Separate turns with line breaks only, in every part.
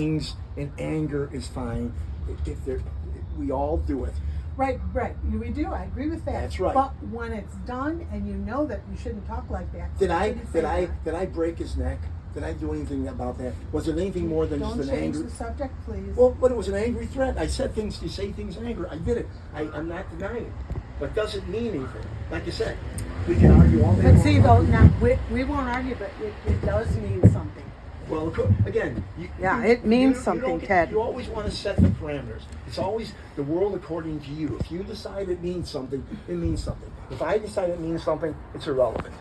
things and anger is fine. If they're, we all do it.
Right. We do. I agree with that.
That's right.
But when it's done and you know that you shouldn't talk like that.
Did I
shouldn't say that.
did I break his neck? Did I do anything about that? Was it anything more than
Don't
just an
change
angry?
the subject, please.
Well, but it was an angry threat. I said things. You say things in anger. I did it. I'm not denying it. But it doesn't mean anything. Like you said, we can argue all day
But
long.
see, though, now we won't argue, but it does mean something.
Well, again,
It means something, Ted.
You always want to set the parameters. It's always the world according to you. If you decide it means something, it means something. If I decide it means something, it's irrelevant.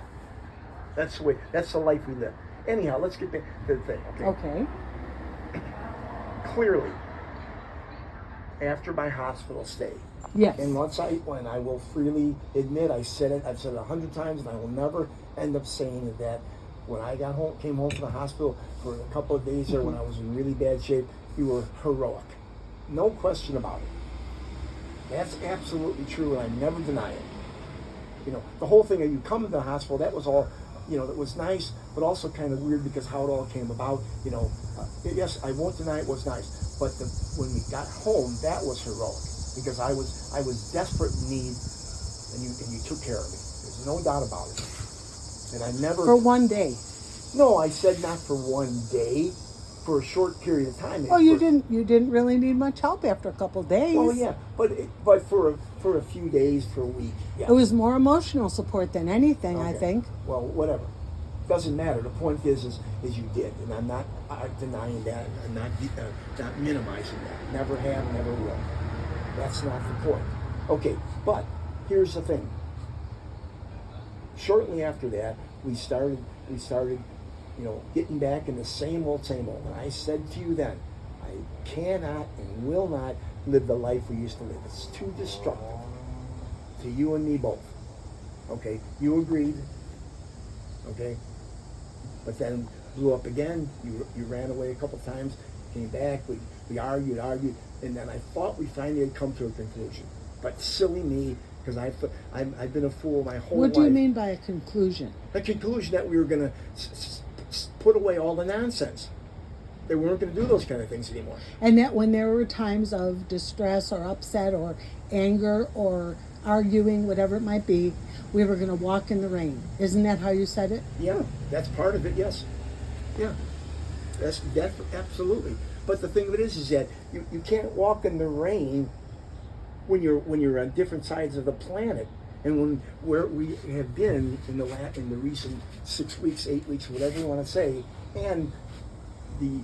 That's the way. That's the life we live. Anyhow, let's get back to the thing.
Okay.
Clearly, after my hospital stay,
Yes.
and when I will freely admit, I've said it 100 times, and I will never end up saying that. When I came home from the hospital for a couple of days there, when I was in really bad shape, you were heroic, no question about it. That's absolutely true, and I never deny it. You know, the whole thing of you coming to the hospital, that was all. You know, it was nice, but also kind of weird because how it all came about. You know, yes, I won't deny it was nice, but when we got home, that was heroic because I was desperate in need, and you took care of me. There's no doubt about it. And I never
For one day.
No, I said not for one day, for a short period of time.
Oh, you didn't really need much help after a couple of days.
Well, yeah, but for a few days, for a week, yeah.
It was more emotional support than anything, I
Okay.
think.
Well, whatever. Doesn't matter. The point is you did, and I'm not denying that. I'm not minimizing that. Never have, never will. That's not the point. Okay, but here's the thing. Shortly after that, we started, you know, getting back in the same old. And I said to you then, I cannot and will not live the life we used to live. It's too destructive to you and me both. Okay, you agreed. Okay, but then blew up again. You ran away a couple times, came back. We argued, and then I thought we finally had come to a conclusion. But silly me. Because I've been a fool my whole life.
What do you mean by a conclusion?
A conclusion that we were going to put away all the nonsense. They weren't going to do those kind of things anymore.
And that when there were times of distress or upset or anger or arguing, whatever it might be, we were going to walk in the rain. Isn't that how you said it?
Yeah, that's part of it, yes. Yeah, that's absolutely. But the thing of it is that you can't walk in the rain when you're on different sides of the planet, and where we have been in the recent 6 weeks, 8 weeks, whatever you want to say, and the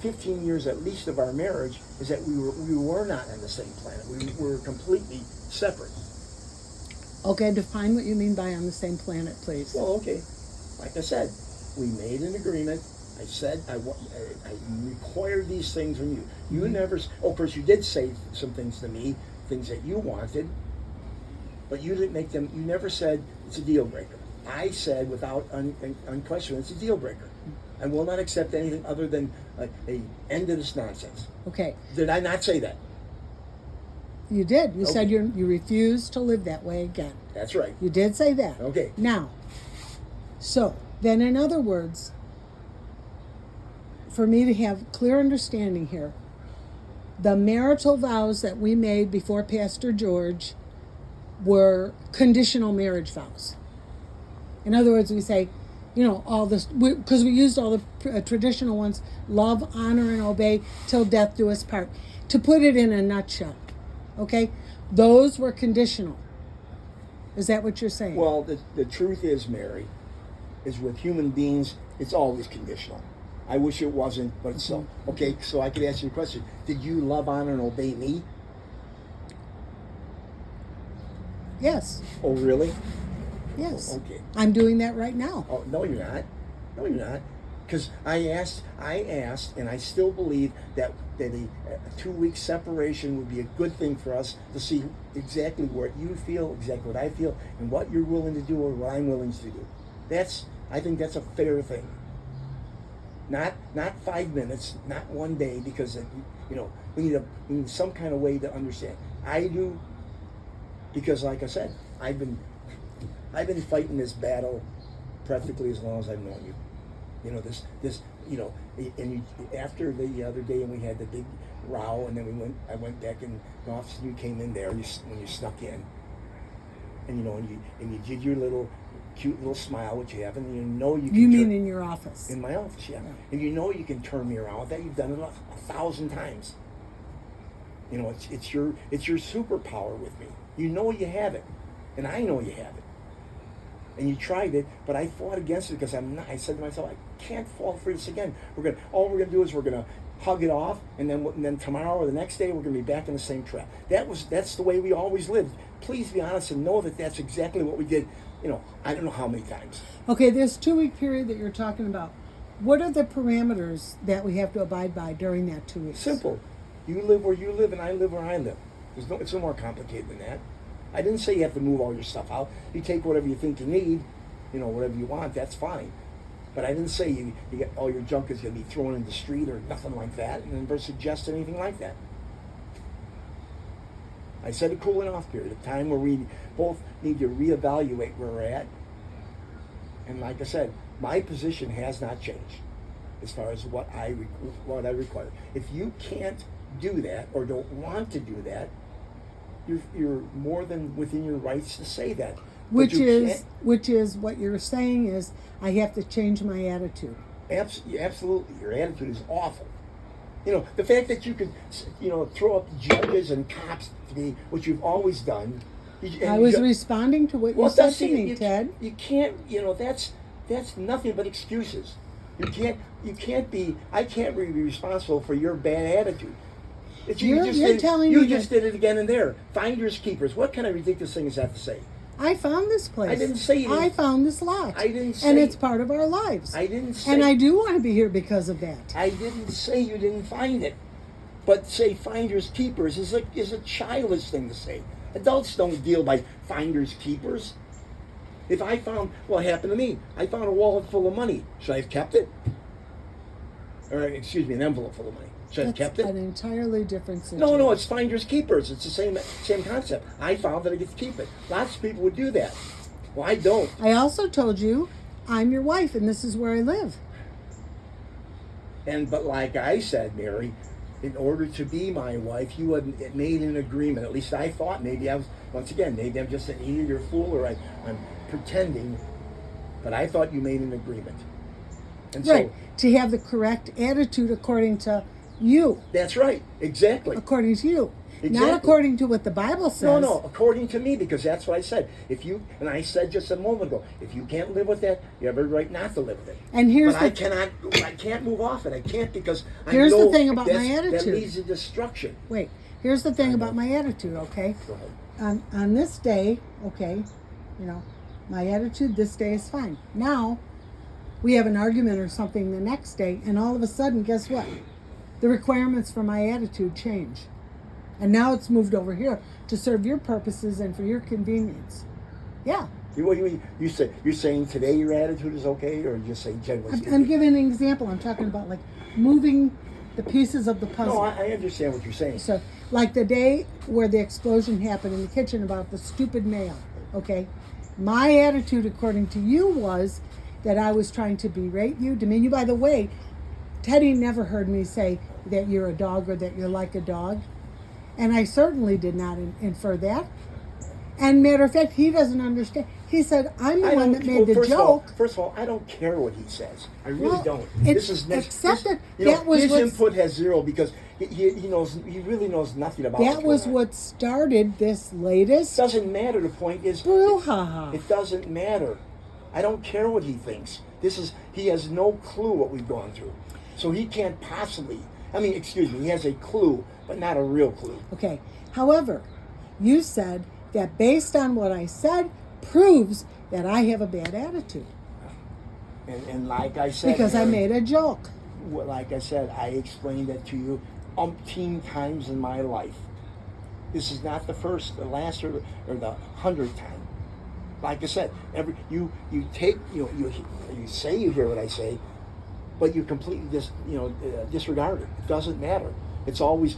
15 years at least of our marriage is that we were not on the same planet. We were completely separate.
Okay, define what you mean by on the same planet, please.
Well, okay, like I said, we made an agreement. I said I require these things from you. You never. Oh, of course, you did say some things to me, things that you wanted, but you didn't make them. You never said it's a deal breaker. I said without unquestioned, it's a deal breaker. I will not accept anything other than a end to this nonsense.
Okay.
Did I not say that?
You did. You
Okay.
said you refused to live that way again.
That's right.
You did say that.
Okay.
Now, so then in other words, for me to have clear understanding here, the marital vows that we made before Pastor George were conditional marriage vows. In other words, we say, all this, because we used all the traditional ones, love, honor, and obey till death do us part. To put it in a nutshell, okay? Those were conditional. Is that what you're saying?
Well, the truth is, Mary, is with human beings, it's always conditional. I wish it wasn't, but it's so. Okay, so I could ask you a question. Did you love, honor, and obey me?
Yes.
Oh, really?
Yes.
Oh, okay.
I'm doing that right now.
Oh, no, you're not. No, you're not. Because I asked, and I still believe that a 2-week separation would be a good thing for us to see exactly what you feel, exactly what I feel, and what you're willing to do or what I'm willing to do. I think that's a fair thing. Not 5 minutes, not one day, because we need some kind of way to understand. I do, because like I said, I've been fighting this battle practically as long as I've known you. You know, this, you know, and you, after the other day, and we had the big row, and then I went back in the office, and you came in there, when you snuck in, and you know, and you did your little cute little smile, which you have, and you know you can.
You mean in your office?
In my office, yeah. And you know you can turn me around with that. You've done it 1,000 times. You know, it's your superpower with me. You know you have it, and I know you have it. And you tried it, but I fought against it because I said to myself, I can't fall for this again. All we're gonna do is we're gonna hug it off, and then tomorrow or the next day we're gonna be back in the same trap. That's the way we always lived. Please be honest and know that that's exactly what we did. You know, I don't know how many times.
Okay, this 2-week period that you're talking about, what are the parameters that we have to abide by during that 2 weeks?
Simple. You live where you live, and I live where I live. It's no more complicated than that. I didn't say you have to move all your stuff out. You take whatever you think you need, you know, whatever you want, that's fine. But I didn't say you get all your junk is going to be thrown in the street or nothing like that, and never suggest anything like that. I said a cooling off period, a time where we both need to reevaluate where we're at. And like I said, my position has not changed as far as what I require. If you can't do that or don't want to do that, you're more than within your rights to say that.
Which is what you're saying is I have to change my attitude.
Absolutely, your attitude is awful. You know, the fact that you could, you know, throw up judges and cops to me, which you've always done.
I was responding to what you said to me, Ted.
You can't, you know, that's nothing but excuses. You can't be. I can't really be responsible for your bad attitude. You just did it again and there. Finders keepers. What kind of ridiculous thing is that to say?
I found this place.
I didn't say you didn't.
I found this lot.
I didn't say.
And it's part of our lives.
I didn't say.
And I do want to be here because of that.
I didn't say you didn't find it. But say finders keepers is a childish thing to say. Adults don't deal by finders keepers. If I found, what happened to me? I found a wallet full of money. Should I have kept it? Or, excuse me, an envelope full of money. Should I have kept it?
That's an entirely different situation.
No, it's finders keepers. It's the same concept. I found that I get to keep it. Lots of people would do that. Well, I don't.
I also told you I'm your wife and this is where I live.
But like I said, Mary, in order to be my wife, you had made an agreement. At least I thought. Maybe I'm just an idiot or fool, or I'm pretending. But I thought you made an agreement. And
right. To have the correct attitude according to you.
That's right. Exactly.
According to you.
Exactly.
Not according to what the Bible says.
No, according to me, because that's what I said. And I said just a moment ago, if you can't live with that, you have every right not to live with it.
And
I can't move off it. I can't because
here's
I know
the thing about my attitude.
That leads to destruction.
Wait, here's the thing about my attitude, okay?
Go ahead.
On this day, okay, you know, my attitude this day is fine. Now, we have an argument or something the next day, and all of a sudden, guess what? The requirements for my attitude change. And now it's moved over here to serve your purposes and for your convenience. Yeah.
You're saying today your attitude is okay, or just saying generally?
I'm giving an example. I'm talking about like moving the pieces of the puzzle.
No, I understand what you're saying.
So, like the day where the explosion happened in the kitchen about the stupid mail, okay? My attitude, according to you, was that I was trying to berate you, demean you. By the way, Teddy never heard me say that you're a dog or that you're like a dog. And I certainly did not infer that. And matter of fact, he doesn't understand. He said, I'm the one that made the joke.
First of all, I don't care what he says. I really don't.
His
input has zero because he really knows nothing about
that. Was what started this latest.
It doesn't matter. The point is,
brouhaha.
It doesn't matter. I don't care what he thinks. He has no clue what we've gone through. So he can't possibly, he has a clue, but not a real clue.
Okay. However, you said that based on what I said proves that I have a bad attitude.
And like I said...
Because I made a joke.
Like I said, I explained that to you umpteen times in my life. This is not the first, the last, or the 100th time. Like I said, you say you hear what I say, but you completely disregard it. It doesn't matter. It's always,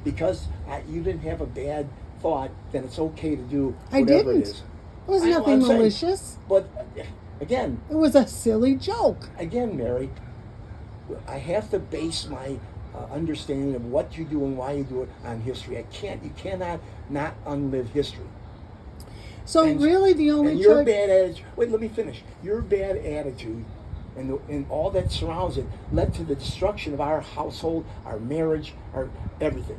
because you didn't have a bad thought, then it's okay to do whatever it is.
It was nothing malicious.
But Again,
It was a silly joke.
Mary, I have to base my understanding of what you do and why you do it on history. You cannot not unlive history.
So
And-
really, the only
And your
choice.
bad attitude. Wait, let me finish. Your bad attitude and all that surrounds it led to the destruction of our household, our marriage, our everything.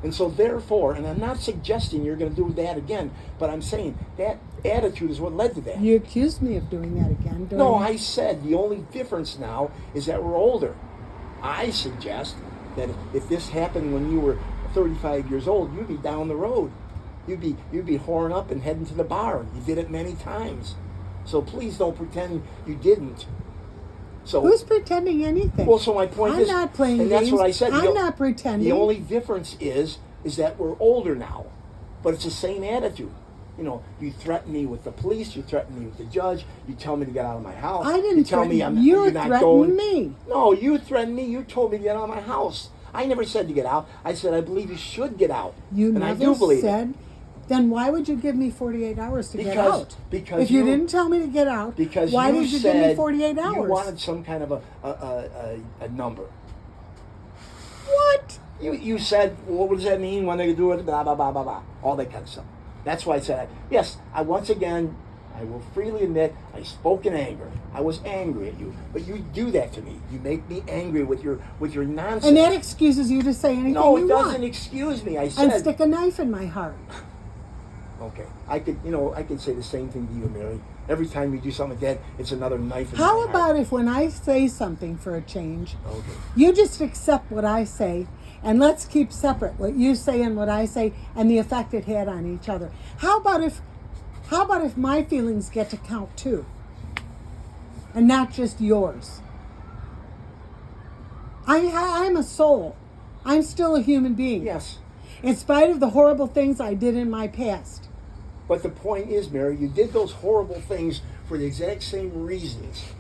And so, therefore, and I'm not suggesting you're going to do that again, but I'm saying that attitude is what led to that.
You accused me of doing that again.
No, I said the only difference now is that we're older. I suggest that if this happened when you were 35 years old, you'd be down the road. You'd be whoring up and heading to the bar. You did it many times. So please don't pretend you didn't. So
Who's pretending anything?
well, so my point
I'm
is,
not playing
and
games.
that's what I said.
I'm not pretending.
The only difference is that we're older now, but it's the same attitude. You know, you threaten me with the police, you threaten me with the judge, you tell me to get out of my house.
I didn't
you tell me
threaten-
I'm
you
you're not
threatened
going.
me.
No, you threatened me. You told me to get out of my house. I never said to get out. I said I believe you should get out.
You
and
never
I do believe
said.
it.
Then why would you give me 48 hours to get out?
Because
if you didn't tell me to get out,
Because
why
you
did you
said
give me 48 hours?
You wanted some kind of a number.
What?
You said, well, what does that mean when they do it? Blah, blah, blah, blah, blah. All that kind of stuff. That's why I said, yes, once again, I will freely admit, I spoke in anger. I was angry at you. But you do that to me. You make me angry with your nonsense.
And that excuses you to say anything
no,
you
it doesn't
want.
excuse me. I
And
said,
stick a knife in my heart.
okay, I could say the same thing to you, Mary. Every time you do something like that, it's another knife in
How
my
about
heart.
if when I say something for a change,
Okay.
you just accept what I say, and let's keep separate what you say and what I say and the effect it had on each other. How about if my feelings get to count too? And not just yours. I'm a soul. I'm still a human being.
Yes.
In spite of the horrible things I did in my past.
But the point is, Mary, you did those horrible things for the exact same reasons.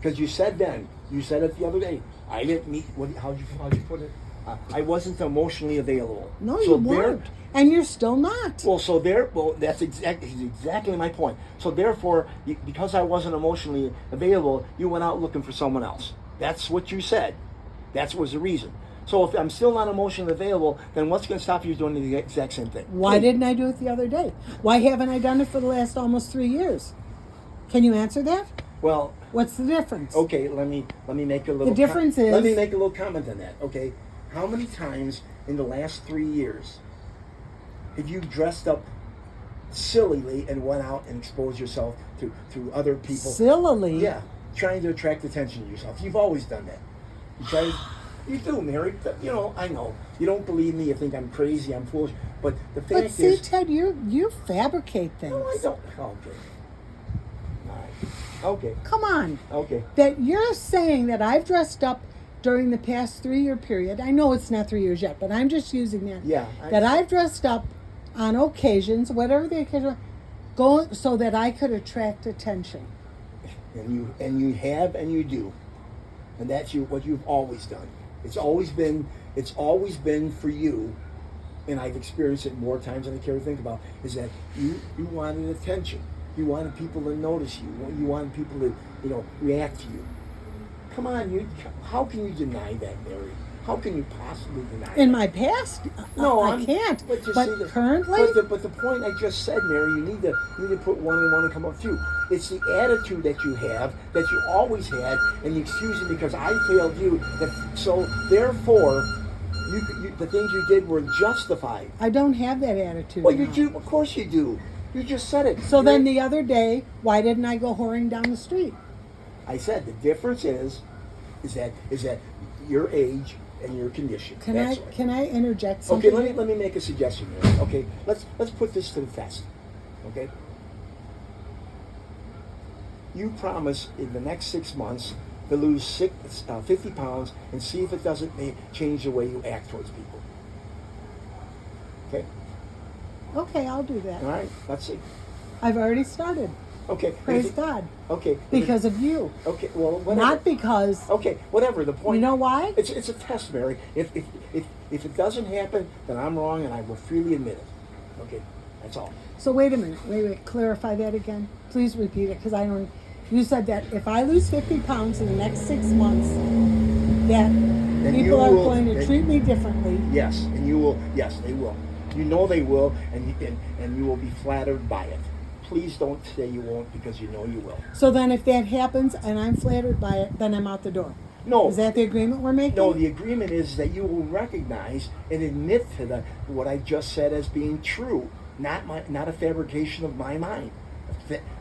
Because you said it the other day, I didn't meet, how'd you put it? I wasn't emotionally available.
No,
So
you weren't. And you're still not.
That's exactly my point. So therefore, because I wasn't emotionally available, you went out looking for someone else. That's what you said. That was the reason. So if I'm still not emotionally available, then what's going to stop you doing the exact same thing?
Why didn't I do it the other day? Why haven't I done it for the last almost 3 years? Can you answer that?
Well,
What's the difference?
okay, let me make a little.
The difference is-
Let me make a little comment on that. Okay, how many times in the last 3 years have you dressed up sillily and went out and exposed yourself to other people?
Sillily?
Yeah, trying to attract attention to yourself. You've always done that. You do, Mary. You know, I know. You don't believe me. You think I'm crazy. I'm foolish. But the fact
But see,
is,
Ted, you fabricate things.
no, I don't. Okay. All right. Okay.
Come on.
Okay.
That you're saying that I've dressed up during the past 3-year period. I know it's not 3 years yet, but I'm just using that.
Yeah.
That I've dressed up on occasions, whatever the occasion, so that I could attract attention.
And you have and you do, and that's what you've always done. It's always been for you, and I've experienced it more times than I care to think about. Is that you wanted attention, you wanted people to notice you, you wanted people to react to you. Come on, how can you deny that, Mary? How can you possibly deny that?
In my past,
No,
I can't.
you
But
see
currently,
but the point I just said, Mary, you need to put one and one and come up with two. It's the attitude that you have, that you always had, and the excuse because I failed you. So therefore, the things you did were justified.
I don't have that attitude.
Well, you
now.
do. Of course you do. You just said it.
So then the other day, why didn't I go whoring down the street?
I said the difference is that your age and your condition. That's all.
Can I interject something?
Okay, let me make a suggestion here. Okay, let's put this to the test. Okay, you promise in the next 6 months to lose 50 pounds and see if it doesn't change the way you act towards people. Okay.
Okay, I'll do that.
All right. Let's see.
I've already started.
Okay.
Praise God.
Okay.
Because of you.
Okay. Well, whatever.
Not because.
Okay. Whatever. The point.
You know why?
It's a test, Mary. If it doesn't happen, then I'm wrong, and I will freely admit it. Okay. That's all.
So wait a minute. Wait. Clarify that again. Please repeat it, because I don't. You said that if I lose 50 pounds in the next 6 months, that
Then
people
you
are
will-
going to
then-
treat me differently.
Yes, and you will. Yes, they will. You know they will, and you will be flattered by it. Please don't say you won't, because you know you will.
So then, if that happens and I'm flattered by it, then I'm out the door.
No.
Is that the agreement we're making?
No, the agreement is that you will recognize and admit to what I just said as being true, not a fabrication of my mind,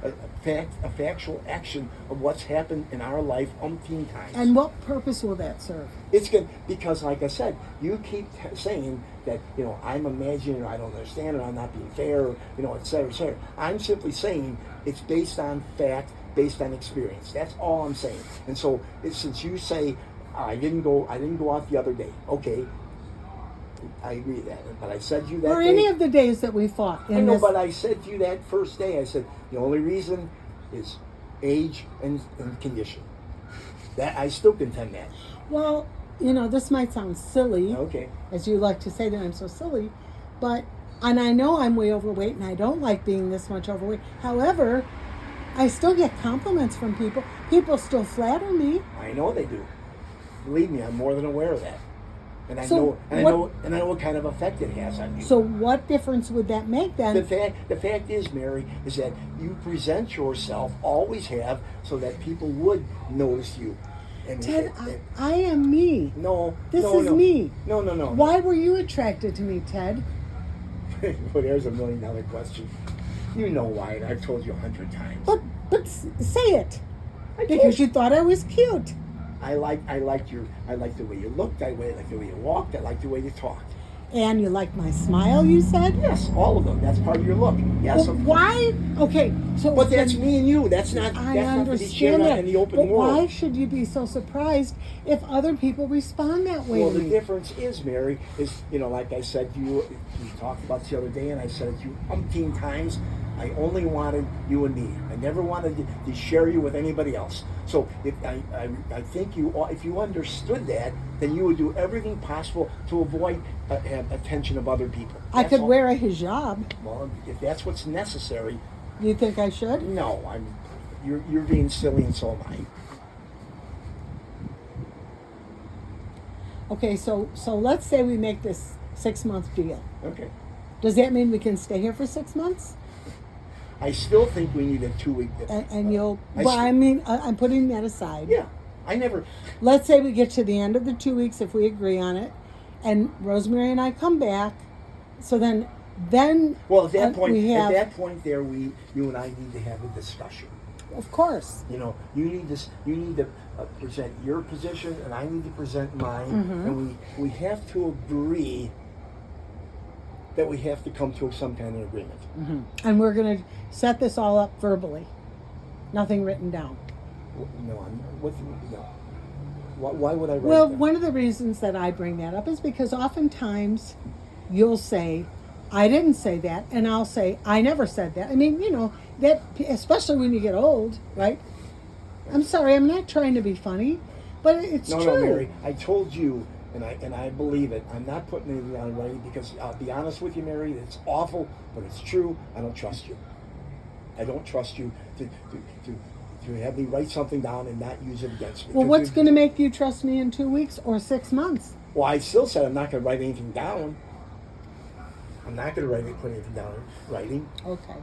a factual action of what's happened in our life umpteen times.
And what purpose will that serve?
It's good because, like I said, you keep saying that, I'm imagining, or I don't understand, or I'm not being fair, or, et cetera, et cetera. I'm simply saying it's based on fact, based on experience. That's all I'm saying. And so, since you say I didn't go out the other day, okay, I agree with that. But I said to you that
Or
day,
any of the days that we fought.
I know, but I said to you that first day, I said the only reason is age and condition. That I still contend that.
Well, this might sound silly,
Okay.
as you like to say that I'm so silly, and I know I'm way overweight, and I don't like being this much overweight. However, I still get compliments from people. People still flatter me.
I know they do. Believe me, I'm more than aware of that. And I
So
know what kind of effect it has on you.
So what difference would that make then?
The fact is, Mary, is that you present yourself, always have, so that people would notice you. And
Ted, I am me.
No,
This
no,
is
no.
me.
No.
Why were you attracted to me, Ted?
Well, there's $1 million question. You know why, and I've told you 100 times.
But say it.
I told
Because you thought I was cute.
I liked the way you looked, I liked the way you walked, I liked the way you talked.
And you liked my smile, you said?
Yes, all of them. That's part of your look. Yes.
But why? Okay, so
But that's
then-
me and you. That's not.
I
That's not to be shared
understand
out
that.
in the open
But
world.
why should you be so surprised if other people respond that way
Well,
to
the
me?
difference is, Mary, is like I said to you, we talked about the other day, and I said it to you umpteen times. I only wanted you and me. I never wanted to share you with anybody else. So if I think if you understood that, then you would do everything possible to avoid attention of other people.
I
That's
could
all.
wear a hijab.
Well, if that's what's necessary,
You think I should?
no. You're being silly, and so am I.
Okay, so let's say we make this 6-month deal.
Okay.
Does that mean we can stay here for 6 months?
I still think we need a 2-week.
And you'll.
I
Well,
s-
I mean, I'm putting that aside.
Yeah, I never.
Let's say we get to the end of the 2 weeks if we agree on it, and Rosemary and I come back. So then.
Well, at that point,
we have,
there, you and I need to have a discussion.
of course.
You need this. You need to present your position, and I need to present mine, and we have to agree that we have to come to some kind of agreement.
And we're going to set this all up verbally. Nothing written down.
No, Why would I write
Well,
that?
one of the reasons that I bring that up is because oftentimes you'll say, I didn't say that, and I'll say, I never said that. I mean, that, especially when you get old, right? I'm sorry, I'm not trying to be funny, but it's
No,
true.
Mary, I told you, and I believe it. I'm not putting anything on writing because I'll be honest with you, Mary. It's awful, but it's true. I don't trust you. I don't trust you to have me write something down and not use it against me.
Well, what's going to make you trust me in 2 weeks or 6 months?
Well, I still said I'm not going to write anything down. I'm not going to put anything down in writing.
Okay.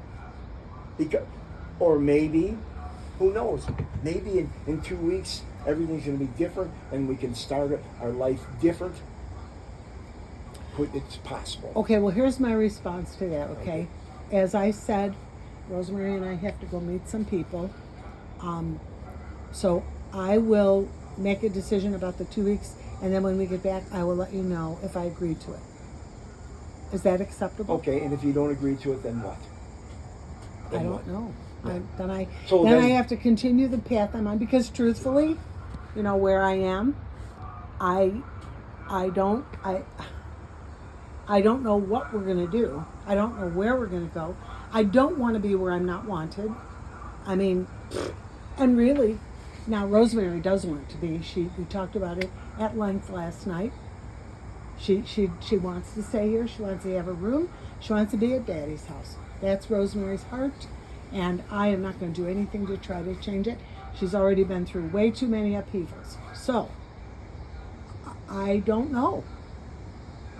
Or maybe, who knows? Maybe in 2 weeks everything's going to be different and we can start our life different. It's possible.
Okay, well, here's my response to that, okay? As I said, Rosemary and I have to go meet some people. So I will make a decision about the 2 weeks, and then when we get back, I will let you know if I agree to it. Is that acceptable?
Okay, and if you don't agree to it, then what?
I don't know.
Yeah.
Then
So
I
then-
have to continue the path I'm on, because truthfully, where I am, I don't know what we're going to do. I don't know where we're going to go. I don't want to be where I'm not wanted. I mean, and really, now Rosemary does want to be. We talked about it at length last night. She wants to stay here. She wants to have a room. She wants to be at Daddy's house. That's Rosemary's heart, and I am not going to do anything to try to change it. She's already been through way too many upheavals. So, I don't know.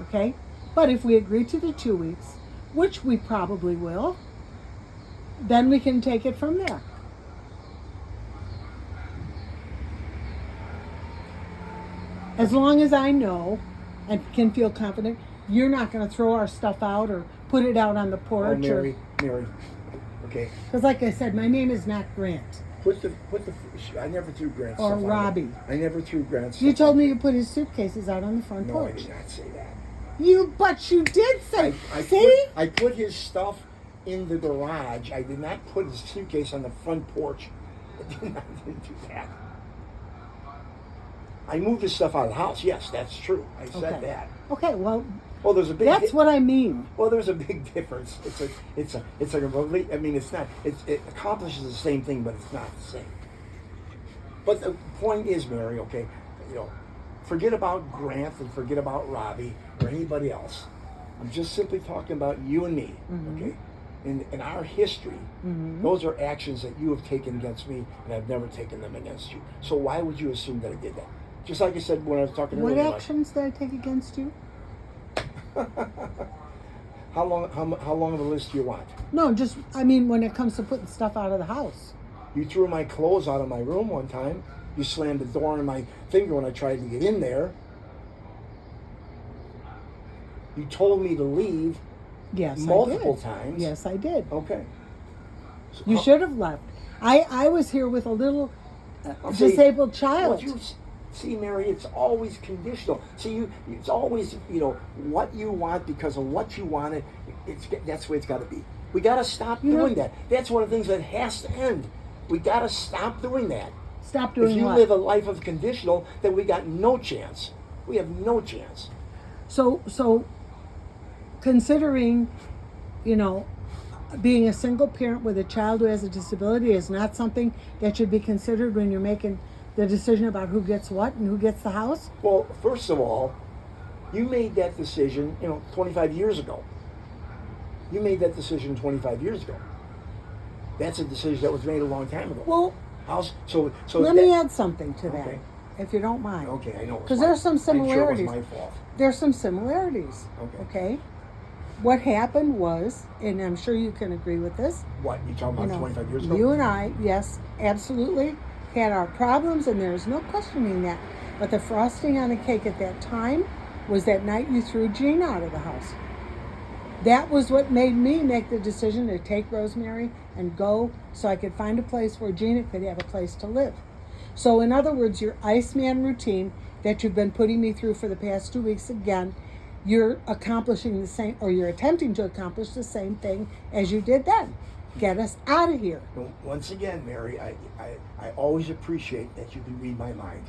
Okay? But if we agree to the 2 weeks, which we probably will, then we can take it from there. As long as I know and can feel confident, you're not going to throw our stuff out or put it out on the porch.
Mary, okay.
Because like I said, my name is not Grant.
I never threw Grant's
Or
stuff out.
Robbie.
I never threw Grant's
You
stuff
told
out.
me you put his suitcases out on the front
No,
porch.
I did not say that.
But you did say. See?
I put his stuff in the garage. I did not put his suitcase on the front porch. I didn't do that. I moved his stuff out of the house. Yes, that's true. I said that.
Okay, well,
There's a big.
that's what I mean.
Well, there's a big difference. It's a complete. I mean, it's not. It accomplishes the same thing, but it's not the same. But the point is, Mary. Okay, forget about Grant and forget about Robbie or anybody else. I'm just simply talking about you and me.
Mm-hmm.
Okay, in our history, those are actions that you have taken against me, and I've never taken them against you. So why would you assume that I did that? Just like I said when I was talking
What
earlier.
actions did I take against you?
How long of a list do you want?
No, just, I mean, when it comes to putting stuff out of the house.
You threw my clothes out of my room one time. You slammed the door on my finger when I tried to get in there. You told me to leave
Yes,
multiple
I did.
times.
Yes, I did.
Okay. So
You should have left. I was here with a little disabled child.
See, Mary, it's always conditional. See, it's always, what you want because of what you wanted. That's the way it's got to be. We got to stop doing that. That's one of the things that has to end. We got to stop doing that.
Stop doing
If you
what?
live a life of conditional, then we got no chance. We have no chance.
So considering, being a single parent with a child who has a disability is not something that should be considered when you're making the decision about who gets what and who gets the house?
Well, first of all, you made that decision, 25 years ago. You made that decision 25 years ago. That's a decision that was made a long time ago.
Well,
so
let me add something to that,
Okay.
if you don't mind.
Okay, I know.
Because there's some similarities.
I'm sure it was my fault.
There's some similarities.
Okay.
What happened was, and I'm sure you can agree with this.
What, you talking about 25 years ago?
You and I, yes, absolutely, had our problems, and there's no questioning that. But the frosting on the cake at that time was that night you threw Jean out of the house. That was what made me make the decision to take Rosemary and go so I could find a place where Gina could have a place to live. So in other words, your Iceman routine that you've been putting me through for the past 2 weeks again, you're accomplishing the same, or you're attempting to accomplish the same thing as you did then. Get us out of here.
Once again, Mary, I always appreciate that you can read my mind.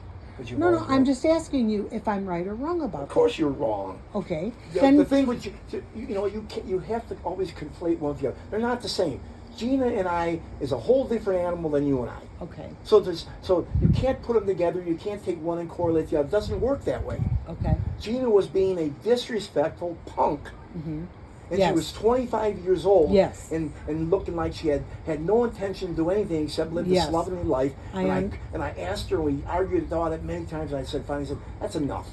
No, I'm just asking you if I'm right or wrong about
Of course you're wrong.
that. Okay.
The thing with you have to always conflate one with the other. They're not the same. Gina and I is a whole different animal than you and I.
Okay.
So you can't put them together. You can't take one and correlate the other. It doesn't work that way.
Okay.
Gina was being a disrespectful punk.
Mm-hmm.
And
Yes.
she was 25 years old.
Yes.
And looking like she had no intention to do anything except live this
Yes.
lovely life.
I
And I asked her, we argued about it many times, and I finally said, that's enough.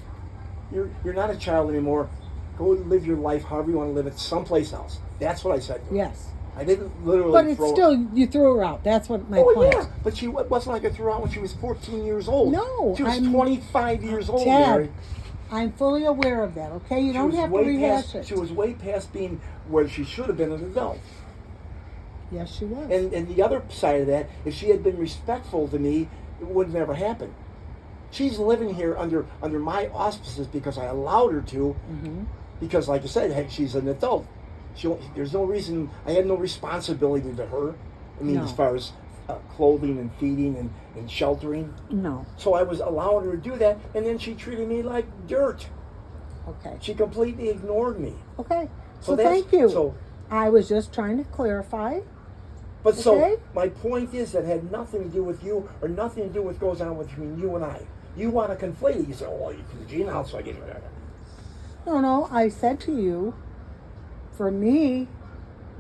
You're not a child anymore. Go live your life however you want to live it someplace else. That's what I said to her.
Yes.
I didn't literally
But it's
throw
still, you threw her out. That's what my point.
yeah, but she wasn't like I threw her out when she was 14 years old.
No,
She was 25 years old,
Ted,
Mary.
I'm fully aware of that, okay? You don't have to rehash it.
She was way past being where she should have been an adult.
Yes, she was.
And the other side of that, if she had been respectful to me, it would have never happened. She's living here under my auspices because I allowed her to.
Mm-hmm.
Because, like I said, she's an adult. There's no reason. I had no responsibility to her. I mean,
No.
as far as clothing and feeding and sheltering.
No.
So I was allowing her to do that, and then she treated me like dirt.
Okay.
She completely ignored me.
Okay.
So
So thank you.
So,
I was just trying to clarify.
but
Okay.
so my point is that had nothing to do with you or nothing to do with what goes on between you and I. You want to conflate it. You say, "Oh, you can Gene out, so I get it."
No, I said to you, for me,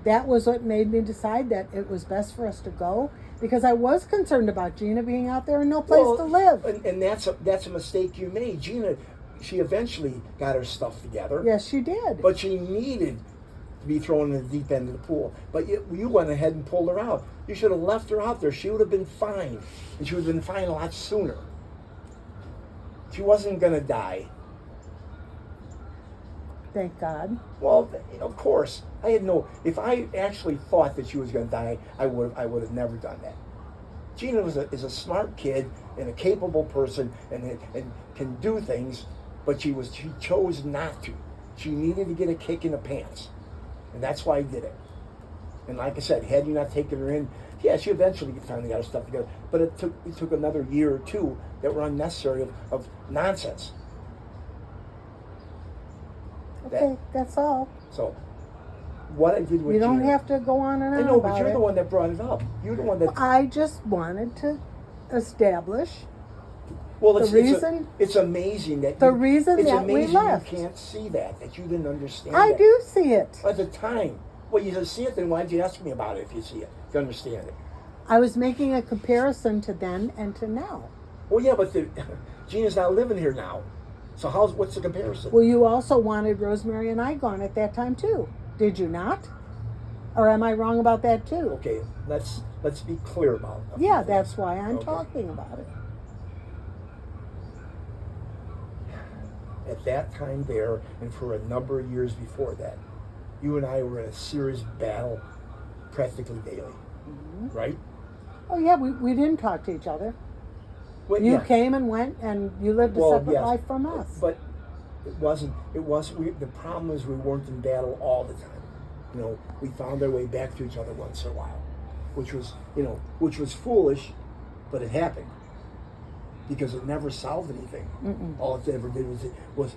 that was what made me decide that it was best for us to go, because I was concerned about Gina being out there and no place to live.
And that's a mistake you made. Gina, she eventually got her stuff together.
Yes, she did.
But she needed to be thrown in the deep end of the pool. But you went ahead and pulled her out. You should have left her out there. She would have been fine. And she would have been fine a lot sooner. She wasn't going to die.
Thank God.
Well, of course. If I actually thought that she was going to die, I would have never done that. Gina is a smart kid and a capable person and can do things, but she chose not to. She needed to get a kick in the pants. And that's why I did it. And like I said, had you not taken her in, yeah, she eventually finally got her stuff together. But it took another year or two that were unnecessary of nonsense.
Okay, that's all.
So, what I did with
You don't
Gina,
have to go on and on
I know,
about
but you're
it.
the one that brought it up. You're the one that.
I just wanted to establish
Well,
the reason.
it's amazing that
The reason
it's
that we
amazing
left.
you can't see that you didn't understand.
I
that.
do see it.
At the time. Well, you didn't see it, then why'd you ask me about it if you see it? If you understand it.
I was making a comparison to then and to now.
Well, yeah, but Gina's not living here now. So what's the comparison?
Well, you also wanted Rosemary and I gone at that time too, did you not? Or am I wrong about that too?
Okay, let's be clear about it.
Yeah, that's why I'm
Okay.
talking about it.
At that time there, and for a number of years before that, you and I were in a serious battle practically daily. Right?
Oh yeah, we didn't talk to each other.
Well,
You
yeah.
came and went, and you lived a
Well,
separate
yes.
life from us.
But the problem is we weren't in battle all the time. You know, we found our way back to each other once in a while, which was foolish, but it happened because it never solved anything.
Mm-mm.
All it ever did was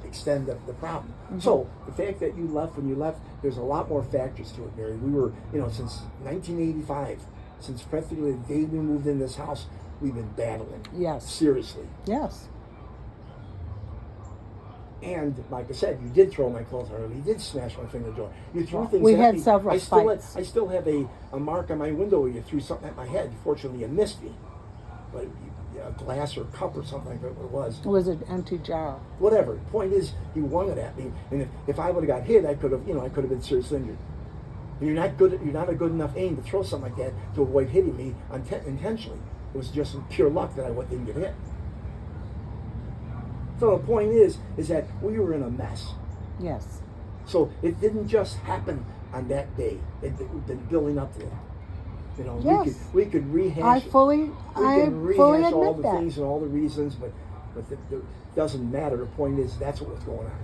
extend the problem.
Mm-hmm.
So the fact that you left when you left, there's a lot more factors to it, Mary. We were, since 1985, since practically the day we moved in this house, we've been battling.
Yes.
Seriously.
Yes.
And like I said, you did throw my clothes on me. You did smash my finger door. You threw things
We
at
had
me.
several fights.
I still have a mark on my window where you threw something at my head. Fortunately, you missed me. But a glass or cup or something, I forget what it was.
It was an empty jar.
Whatever. The point is, you wung it at me. And if I would have got hit, I could have been seriously injured. And you're not a good enough aim to throw something like that to avoid hitting me intentionally. It was just pure luck that I didn't get hit. So the point is that we were in a mess.
Yes.
So it didn't just happen on that day. It been building up to that.
Yes.
We could rehash.
I fully
all
admit
the
that.
things and all the reasons, but it doesn't matter. The point is that's what was going on.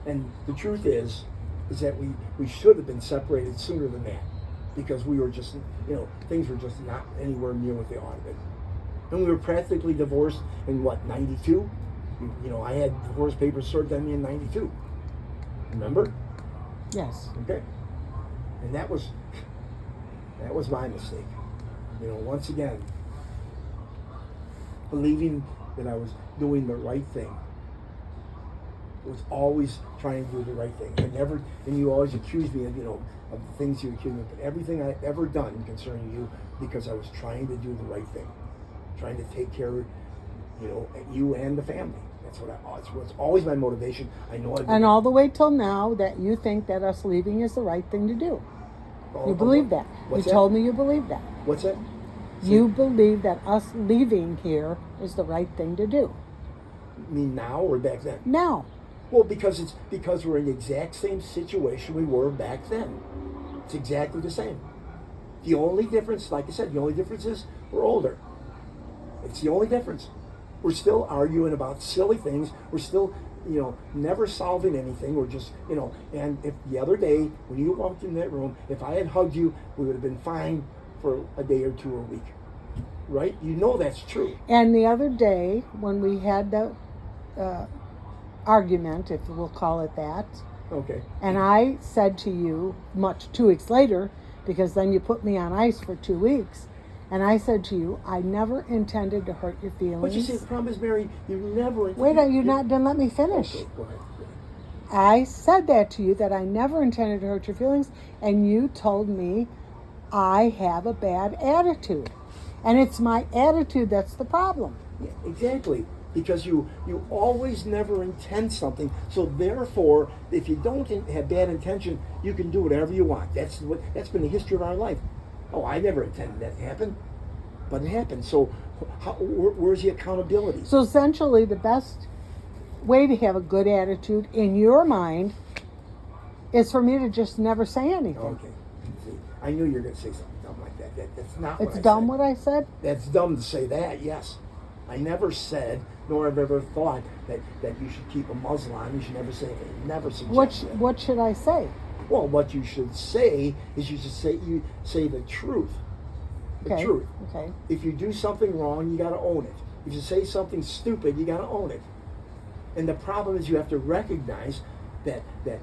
And the truth is that we should have been separated sooner than that, because we were just things were just not anywhere near what they ought to have been. And we were practically divorced in 92? I had divorce papers served on me in 92. Remember?
Yes.
Okay. And that was my mistake. Once again, believing that I was doing the right thing. I was always trying to do the right thing. And you always accused me of the things you accused me of. But everything I've ever done concerning you, because I was trying to do the right thing. Trying to take care of, you and the family. That's what's always my motivation. I know.
And all the way till now, that you think that us leaving is the right thing to do. You believe that. You told me you believe that.
What's that?
You believe that us leaving here is the right thing to do.
You mean now or back then?
Now.
Well, because we're in the exact same situation we were back then. It's exactly the same. The only difference, like I said, is we're older. It's the only difference. We're still arguing about silly things. We're still, never solving anything. We're just, and if the other day when you walked in that room, if I had hugged you, we would have been fine for a day or two or a week. Right? That's true.
And the other day when we had the argument, if we'll call it that,
Okay.
and I said to you 2 weeks later, because then you put me on ice for 2 weeks, And I said to you, I never intended to hurt your feelings.
But you see, the problem is, Mary, you never...
Wait, you not done let me finish.
Okay, go ahead.
I said that to you, that I never intended to hurt your feelings, and you told me I have a bad attitude. And it's my attitude that's the problem.
Yeah, exactly. Because you always never intend something. So therefore, if you don't have bad intention, you can do whatever you want. That's been the history of our life. Oh, I never intended that to happen, but it happened. So where's the accountability?
So essentially, the best way to have a good attitude in your mind is for me to just never say anything.
Okay. See, I knew you were going to say something dumb like that. That's not what I
It's
said.
dumb what I said?
That's dumb to say that, yes. I never said, nor have ever thought, that you should keep a muzzle on. You should never say anything. Never suggest that.
What should I say?
Well, what you should say is you say the truth. The
Okay.
truth.
Okay.
If you do something wrong, you got to own it. If you say something stupid, you got to own it. And the problem is you have to recognize that that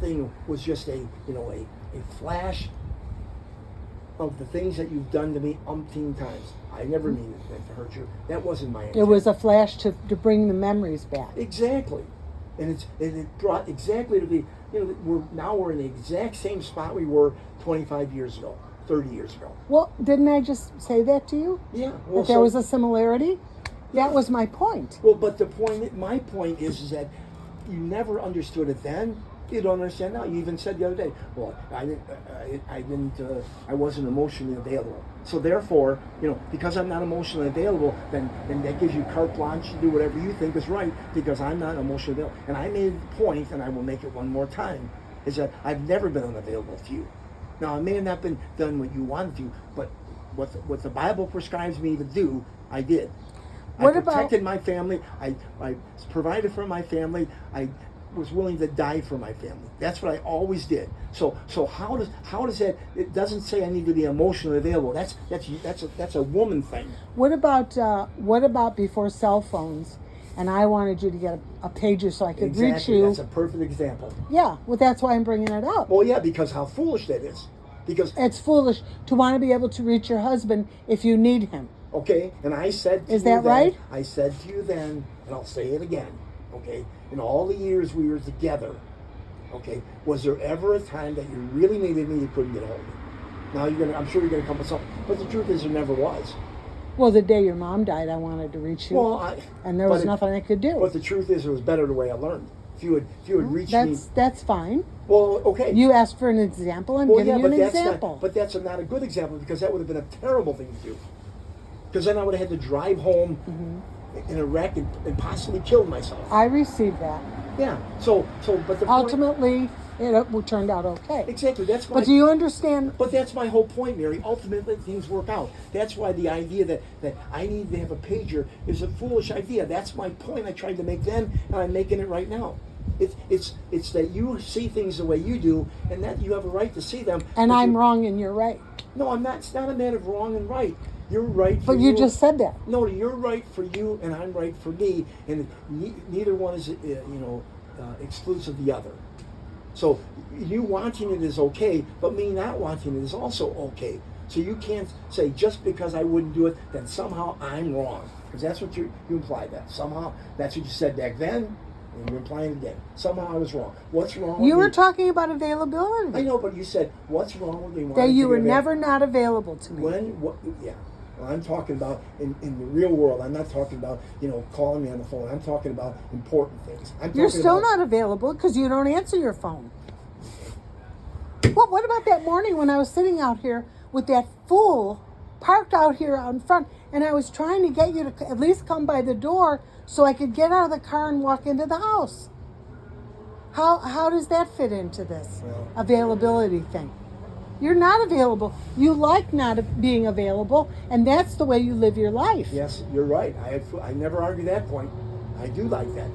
thing was just a flash of the things that you've done to me umpteen times. I never mean it to hurt you. That wasn't my intent.
It was a flash to bring the memories back.
Exactly. And it brought exactly to the, we're in the exact same spot we were 25 years ago, 30 years ago.
Well, didn't I just say that to you?
Yeah. Well,
That there was a similarity? That was my point.
Well, but my point is that you never understood it then. You don't understand now. You even said the other day, well, I wasn't emotionally available. So therefore, because I'm not emotionally available, then that gives you carte blanche to do whatever you think is right, because I'm not emotionally available. And I made the point, and I will make it one more time, is that I've never been unavailable to you. Now, I may have not been done what you wanted to, but what the Bible prescribes me to do, I did.
What
I
about-
protected my family. I provided for my family. I was willing to die for my family. That's what I always did. So how does that? It doesn't say I need to be emotionally available. That's a woman thing.
What about before cell phones? And I wanted you to get a pager so I could reach
Exactly.
you.
That's a perfect example.
Yeah, well, that's why I'm bringing it up.
Well, yeah, because how foolish that is. Because
It's foolish to want to be able to reach your husband if you need him.
okay, and I said to
Is
you
that
then,
right?
I said to you then, and I'll say it again. Okay, in all the years we were together, okay, was there ever a time that you really needed me, you couldn't get hold of me? Now I'm sure you're gonna come with something, but the truth is there never was.
Well, the day your mom died, I wanted to reach you,
Well,
and there was nothing I could do.
But the truth is, it was better the way I learned. If you had reached me,
That's fine.
well, okay.
You asked for an example. I'm giving you an example.
But that's not a good example, because that would have been a terrible thing to do. Because then I would have had to drive home in a wreck and possibly killed myself.
I received that.
Yeah. So, but the
Ultimately, it turned out okay.
exactly. That's my.
But do you understand?
But that's my whole point, Mary. Ultimately, things work out. That's why the idea that I need to have a pager is a foolish idea. That's my point I tried to make then, and I'm making it right now. It's that you see things the way you do, and that you have a right to see them.
And
but
I'm
you-
wrong and you're right.
No, I'm not. It's not a matter of wrong and right. You're right for
But you just said that.
No, you're right for you, and I'm right for me, and neither one is exclusive of the other. So you wanting it is okay, but me not wanting it is also okay. So you can't say just because I wouldn't do it, then somehow I'm wrong, because that's what you implied. That somehow that's what you said back then, and you're implying again. Somehow I was wrong. What's wrong?
You
with
were
me?
talking about
I
availability.
know, but you said what's wrong with me?
That
wanting
you
to
were
be
never
available?
not available to me.
Yeah. Well, I'm talking about in the real world. I'm not talking about calling me on the phone. I'm talking about important things.
You're
talking
still
about,
not available because you don't answer your phone. Well, what about that morning when I was sitting out here with that fool parked out here out in front, and I was trying to get you to at least come by the door so I could get out of the car and walk into the house? How does that fit into this
Well-
availability thing? You're not available. You like not being available, and that's the way you live your life.
Yes, you're right. I never argue that point. I do like that.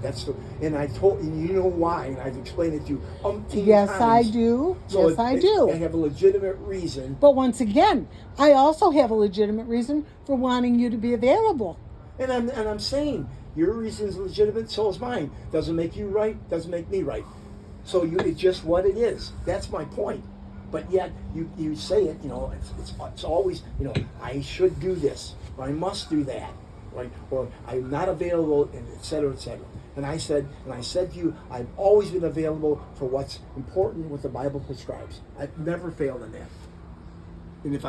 And I told you know why, and I've explained it to you umpteen
Yes,
times.
I do.
So
Yes, I do.
I have a legitimate reason.
But once again, I also have a legitimate reason for wanting you to be available.
And I'm saying your reason is legitimate, so is mine. Doesn't make you right, doesn't make me right. So it's just what it is. That's my point. But yet you say it, it's always, I should do this, or I must do that, right? Or I'm not available, and et cetera, et cetera. And I said to you, I've always been available for what's important, what the Bible prescribes. I've never failed in that. And if